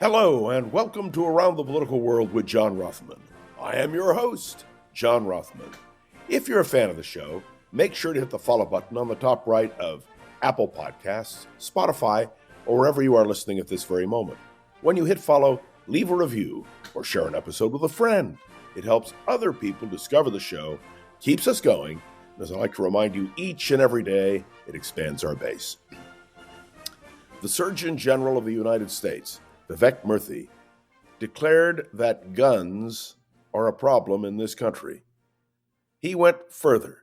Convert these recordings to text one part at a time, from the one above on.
Hello, and welcome to Around the Political World with John Rothman. I am your host, John Rothman. If you're a fan of the show, make sure to hit the follow button on the top right of Apple Podcasts, Spotify, or wherever you are listening at this very moment. When you hit follow, leave a review or share an episode with a friend. It helps other people discover the show, keeps us going, and as I like to remind you each and every day, it expands our base. The Surgeon General of the United States, Vivek Murthy, declared that guns are a problem in this country. He went further.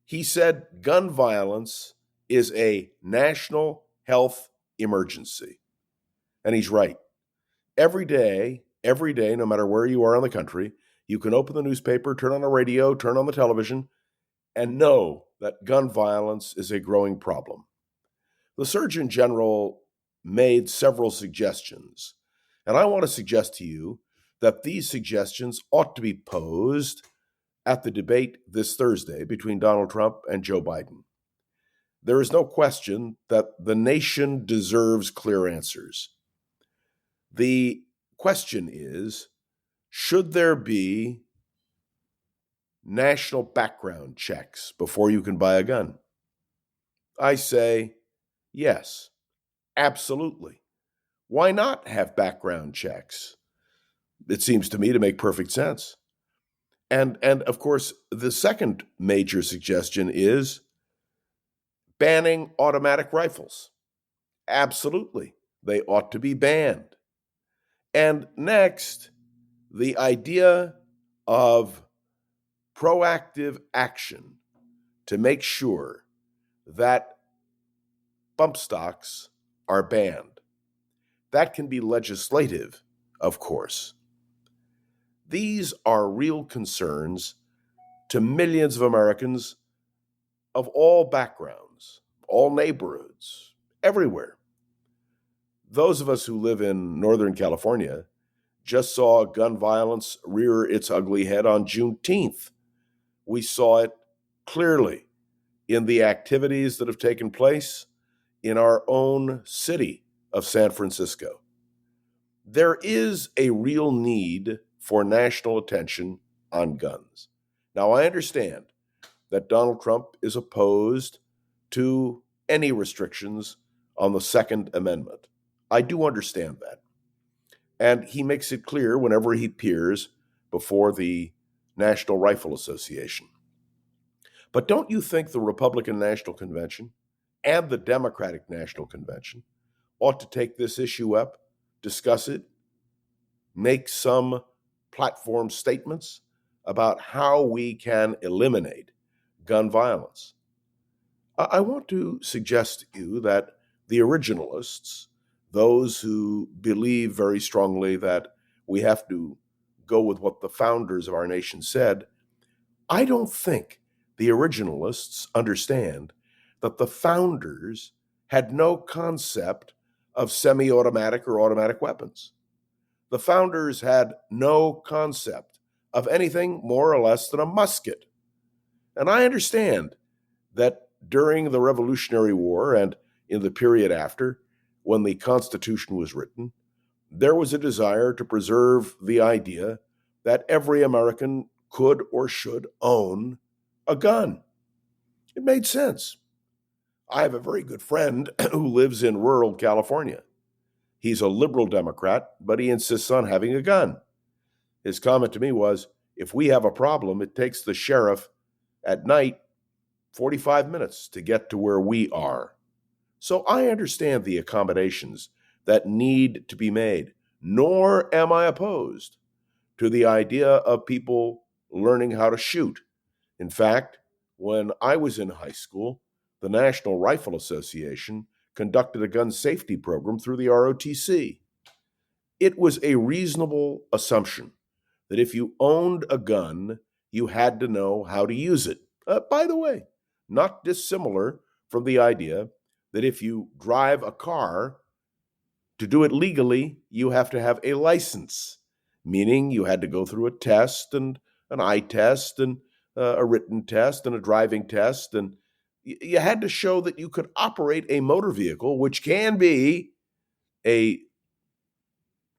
He said gun violence is a national health emergency. And he's right. Every day, no matter where you are in the country, you can open the newspaper, turn on the radio, turn on the television, and know that gun violence is a growing problem. The Surgeon General made several suggestions, and I want to suggest to you that these suggestions ought to be posed at the debate this Thursday between Donald Trump and Joe Biden. There is no question that the nation deserves clear answers. The question is, should there be national background checks before you can buy a gun? I say yes. Absolutely. Why not have background checks? It seems to me to make perfect sense. And of course, the second major suggestion is banning automatic rifles. Absolutely. They ought to be banned. And next, the idea of proactive action to make sure that bump stocks are banned. That can be legislative, of course. These are real concerns to millions of Americans of all backgrounds, all neighborhoods, everywhere. Those of us who live in Northern California just saw gun violence rear its ugly head on Juneteenth. We saw it clearly in the activities that have taken place in our own city of San Francisco. There is a real need for national attention on guns. Now, I understand that Donald Trump is opposed to any restrictions on the Second Amendment. I do understand that. And he makes it clear whenever he appears before the National Rifle Association. But don't you think the Republican National Convention and the Democratic National Convention ought to take this issue up, discuss it, make some platform statements about how we can eliminate gun violence? I want to suggest to you that the originalists, those who believe very strongly that we have to go with what the founders of our nation said, I don't think the originalists understand that the founders had no concept of semi-automatic or automatic weapons. The founders had no concept of anything more or less than a musket. And I understand that during the Revolutionary War and in the period after, when the Constitution was written, there was a desire to preserve the idea that every American could or should own a gun. It made sense. I have a very good friend who lives in rural California. He's a liberal Democrat, but he insists on having a gun. His comment to me was, if we have a problem, it takes the sheriff at night 45 minutes to get to where we are. So I understand the accommodations that need to be made, nor am I opposed to the idea of people learning how to shoot. In fact, when I was in high school, the National Rifle Association conducted a gun safety program through the ROTC. It was a reasonable assumption that if you owned a gun, you had to know how to use it. By the way, not dissimilar from the idea that if you drive a car, to do it legally, you have to have a license, meaning you had to go through a test and an eye test and a written test and a driving test, and you had to show that you could operate a motor vehicle, which can be a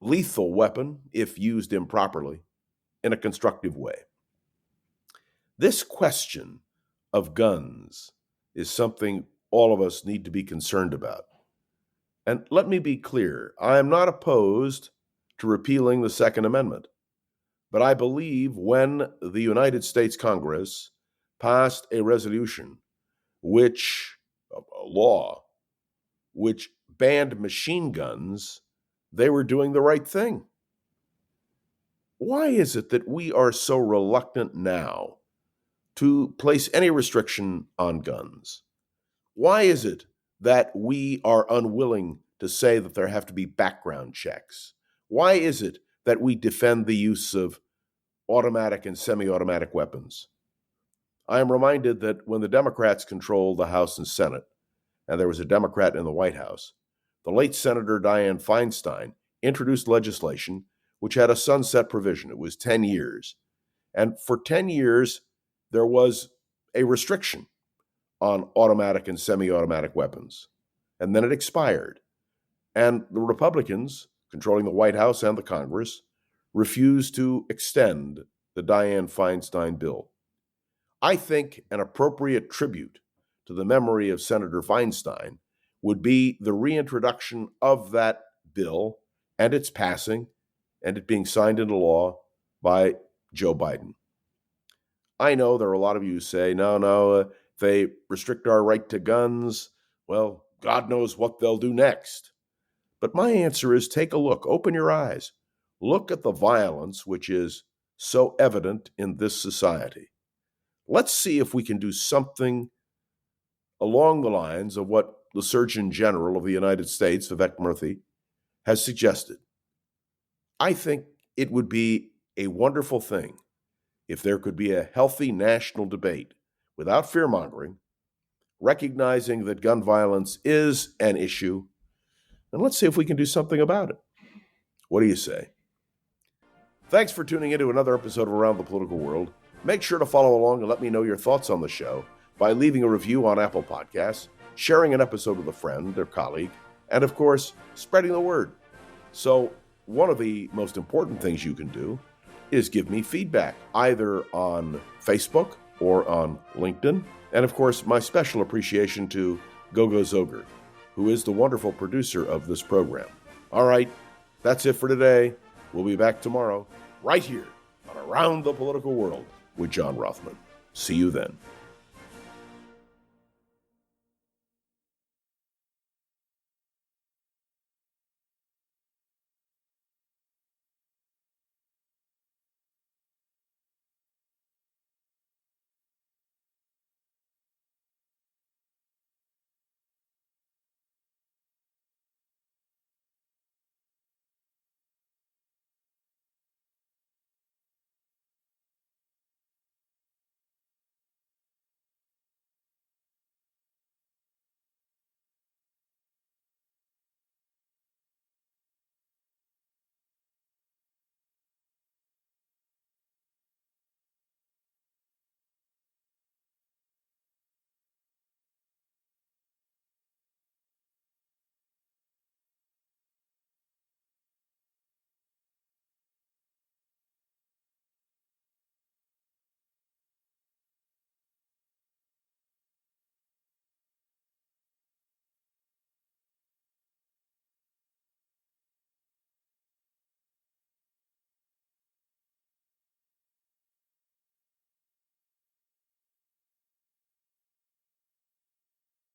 lethal weapon if used improperly in a constructive way. This question of guns is something all of us need to be concerned about. And let me be clear, I am not opposed to repealing the Second Amendment, but I believe when the United States Congress passed a resolution a law, which banned machine guns, they were doing the right thing. Why is it that we are so reluctant now to place any restriction on guns? Why is it that we are unwilling to say that there have to be background checks? Why is it that we defend the use of automatic and semi-automatic weapons? I am reminded that when the Democrats controlled the House and Senate, and there was a Democrat in the White House, the late Senator Dianne Feinstein introduced legislation which had a sunset provision. It was 10 years. And for 10 years, there was a restriction on automatic and semi-automatic weapons. And then it expired. And the Republicans, controlling the White House and the Congress, refused to extend the Dianne Feinstein bill. I think an appropriate tribute to the memory of Senator Feinstein would be the reintroduction of that bill and its passing and it being signed into law by Joe Biden. I know there are a lot of you who say, no, if they restrict our right to guns, well, God knows what they'll do next. But my answer is take a look, open your eyes, look at the violence which is so evident in this society. Let's see if we can do something along the lines of what the Surgeon General of the United States, Vivek Murthy, has suggested. I think it would be a wonderful thing if there could be a healthy national debate without fear-mongering, recognizing that gun violence is an issue, and let's see if we can do something about it. What do you say? Thanks for tuning into another episode of Around the Political World. Make sure to follow along and let me know your thoughts on the show by leaving a review on Apple Podcasts, sharing an episode with a friend or colleague, and of course, spreading the word. So, one of the most important things you can do is give me feedback, either on Facebook or on LinkedIn. And of course, my special appreciation to Gogo Zoger, who is the wonderful producer of this program. All right, that's it for today. We'll be back tomorrow, right here on Around the Political World with John Rothman. See you then.